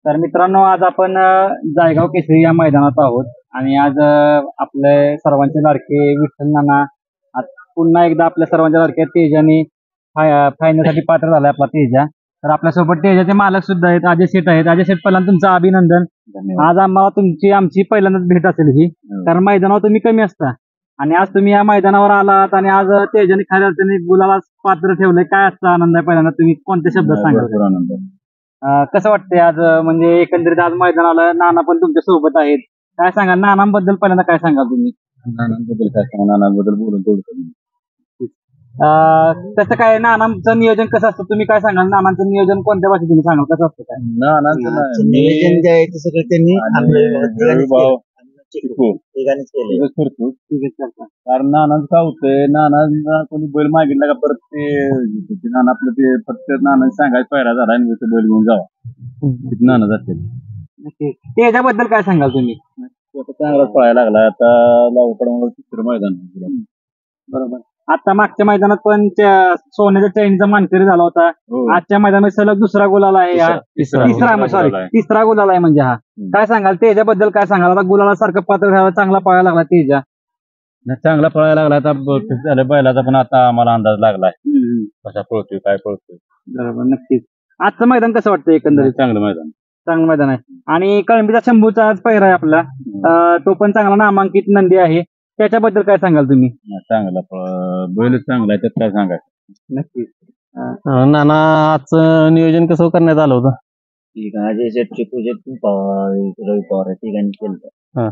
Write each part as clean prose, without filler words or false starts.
तर मित्रांनो, आज आपण जायगाव केसरी या मैदानात आहोत आणि आज आपले सर्वांचे लाडके विठ्ठल नाना आज पुन्हा एकदा आपल्या सर्वांच्या लाडक्या तेजाने फायनलसाठी पात्र झालाय आपला तेजा. तर आपल्यासोबत तेजाचे मालक सुद्धा आहेत, अजय शेठ आहेत. अजय शेठ, पहिल्यांदा तुमचं अभिनंदन. आज आम्हाला आमची पहिल्यांदाच भेट असेल ही, कारण मैदानावर तुम्ही कमी असता आणि आज तुम्ही या मैदानावर आलात आणि आज तेजाने खऱ्या अर्थाने गुलाला पात्र ठेवलंय. काय असतं आनंद आहे? पहिल्यांदा तुम्ही कोणत्या शब्दात सांगाल? कसं वाटतंय आज? म्हणजे एकंदरीत आज मैदानाला नाना पण तुमच्या सोबत आहेत. काय सांगाल नानांबद्दल? पहिल्यांदा काय सांगाल तुम्ही? नानांबद्दल काय सांगा, नानांबद्दल बोलून तेवढं. तसं काय नानांचं नियोजन कसं असतं? तुम्ही काय सांगाल? नानांचं नियोजन कोणत्या भाषेत तुम्ही सांगाल? कसं असतं काय? नानांचं नियोजन जे आहे ते सगळं त्यांनी करतो. कारण नानांचं काय होतंय, नानांना कोणी बैल मागितला का परत ते नाना आपलं ते फक्त नाना सांगायचं पहिला झाला आणि जसं बैल घेऊन जावा नाना जाते. त्याच्याबद्दल काय सांगाल तुम्ही? चांगलाच पळायला लागला आता. लावकड तिसरं मैदान. बरोबर. आता मागच्या मैदानात पण सोन्याच्या चैनीचा मानकरी झाला होता. आजच्या मैदानात सलग दुसरा गुलाल आहे. तिसरा गुलाल आहे म्हणजे हा. काय सांगाल त्याच्याबद्दल? काय सांगाल? आता गुलाला सारखं पात्र घ्यायला चांगला पळायला लागला तेजा. चांगला पळायला लागला आता. झालं बैलाचा पण आता आम्हाला अंदाज लागलाय कसा पळतोय, काय पळतोय. बरोबर, नक्कीच. आजचं मैदान कसं वाटतं? एकंदरीत चांगलं मैदान आहे. आणि कळंबीचा शंभूचा आज पहिरा आहे आपला. तो पण चांगला नामांकित नंदी आहे. त्याच्याबद्दल काय सांगाल तुम्ही? चांगला बैल चांगला आहे, त्यात काय सांगायचं. नक्कीच. नाना आजचं नियोजन कसं करण्यात आलं होतं? अजय शेठची पूजेत रवी पवार तिघांनी केलं.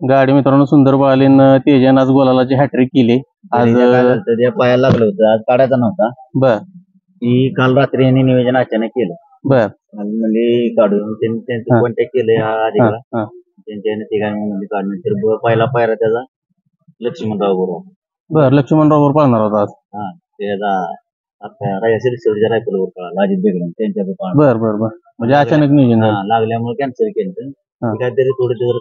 गाडी मित्रांनो सुंदर पळालीन. तेजान आज गोलालाची हॅट्रिक केली. आज त्या पायाला लागलं होतं, आज काढायचा नव्हता. बर. ती काल रात्री यांनी नियोजन अचानक केलं. बर. म्हणजे काढून त्यांचं कॉन्टॅक्ट केलं अधिकला त्यांच्या तिघांनी म्हणजे काढून. तर पहिला पायरा त्याचा लक्ष्मणराव बरोबर. बर. लक्ष्मणराव बरोबर पाळणार होता आज. त्याचा आपल्या रायफलवर पळाला अजित बेगडे त्यांच्या. बर बर बर. म्हणजे अचानक नियोजन लागल्यामुळे कॅन्सल केलं. काहीतरी थोडे दिवस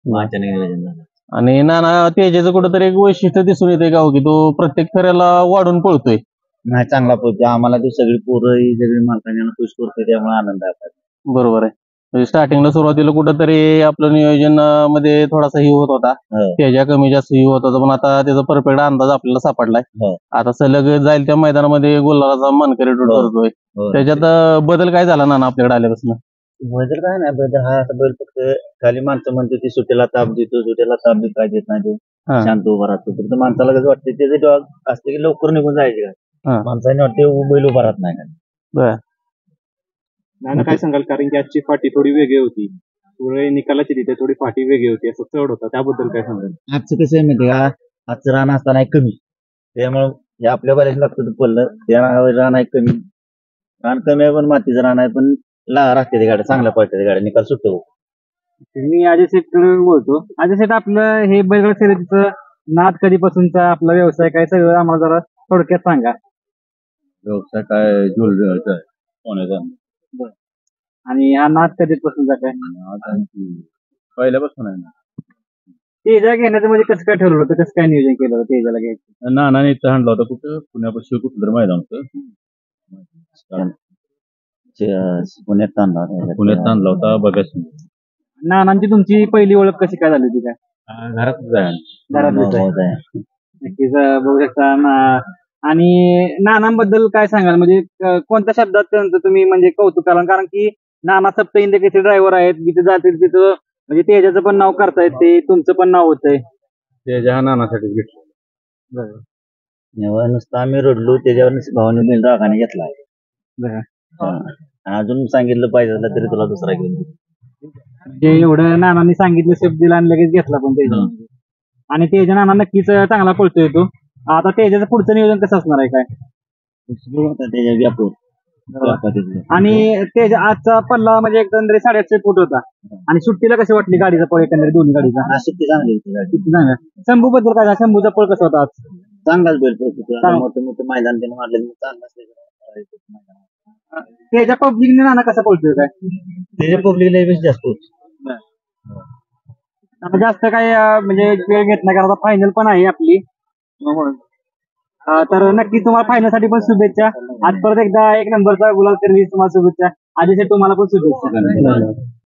अचानक नियोजन झालं. आणि नाना तेजाचं कुठंतरी एक वैशिष्ट्य दिसून येते का हो, की तो प्रत्येक फेऱ्याला वाढून पळतोय? नाही, चांगला पळतोय. आम्हाला ती सगळी पोरं ही सगळी मालकांना खुश करतोय, त्यामुळे आनंद आहे. बरोबर आहे. म्हणजे स्टार्टिंगला सुरुवातीला कुठंतरी आपलं नियोजन मध्ये थोडासा ही होत होता, त्याच्या कमी जास्त ही होत होता, पण आता त्याचा परफेक्ट अंदाज आपल्याला सापडलाय. आता सलग जाईल त्या मैदानामध्ये गोलाचा मानकरी करतोय. त्याच्यात बदल काय झाला ना आपल्याकडे आल्यापासून? बदल काय नाही. बदल हा बैल फक्त खाली माणसं म्हणतो ती सुट्याला ताप देतो, सुट्याला ताप देत काय देत नाही. शांत उभा राहतो. फक्त माणसाला कसं वाटतं त्याचे डॉग असते की लवकर निघून जायचे काय, माणसाने वाटते बैल उभा राहत नाही काय. नाना काय सांगाल? कारण की आजची फाटी थोडी वेगळी होती, थोडी निकालाची तिथे थोडी फाटी वेगळी होती, असं चढ होता. त्याबद्दल काय सांगाल? आजचं कसं आहे माहिती का, आजचं रान असताना कमी, त्यामुळे हे आपल्या बऱ्याच लागतं पडलं. त्या रान आहे कमी, रान कमी आहे पण मातीचं रान आहे, पण राहते ते गाड्या चांगल्या पडते, गाड्या निकाल सुटतो. मी अजय शेठकडे बोलतो. अजय शेठ, आपलं हे बैलगाडा शर्यतीचं नाद कधीपासूनचा आपला व्यवसाय काय, सगळं आम्हाला जरा थोडक्यात सांगा. व्यवसाय काय ज्वेलरी सोन्याचा. आणि हा नाद कधीपासूनचा काय? पहिल्यापासून आहे ना. तेजा घेण्याचं म्हणजे कसं काय ठरवलं होतं? कसं काय नियोजन केलं होतं तेजाला घ्यायचं? नानाने इथं आणला होता. कुठं पुण्यापासून कुठं तर मैदान होतं, पुण्यात आणला होता. बघा नानांची तुमची पहिली ओळख कशी काय झाली होती? काय घरात नक्कीच बघू शकता. आणि नानांबद्दल काय सांगाल? म्हणजे कोणत्या शब्दात त्यांचं तुम्ही म्हणजे कौतुक कराल? कारण की नाना सप्त हिंद केसरी ड्रायव्हर आहेत. जिथे जातील तिथं म्हणजे तेजाचं पण नाव करतायत, ते तुमचं पण नाव होतंय. तेजा नानासाठी घेतलं. नुसतं आम्ही रडलो त्याच्यावर भावाने रागाने घेतला. अजून सांगितलं पाहिजे तरी तुला दुसरा घेऊन जे एवढं नानांनी सांगितलं शब्द दिला आणि लगेच घेतला पण तेजा. आणि तेजा नाना नक्कीच चांगला पळतोय तो. आता तेजाचं पुढचं नियोजन कसं असणार आहे? काय आणि तेजा आजचा पल्ला म्हणजे एकंदरीत 850 फूट होता. आणि सुट्टीला कशी वाटली गाडीचा पळ? एकंदरीत दोन्ही गाडीचा सुट्टी चांगली. शंभू बद्दल काय? शंभूचा पळ कसा होता आज? चांगलाच बैल पळतो. मोठं मोठं मैदान त्याने मारलं चांगला. त्याच्या पब्लिकने नाना कसा पळतोय? काय त्याच्या पब्लिकला जास्त आता जास्त काय म्हणजे वेळ घेत नाही, कारण आता फायनल पण आहे आपली. तर नक्की तुम्हाला फायनल साठी पण शुभेच्छा. आज परत एकदा एक नंबरचा गुलाल करण्याची तुम्हाला शुभेच्छा. आधी तुम्हाला पण शुभेच्छा.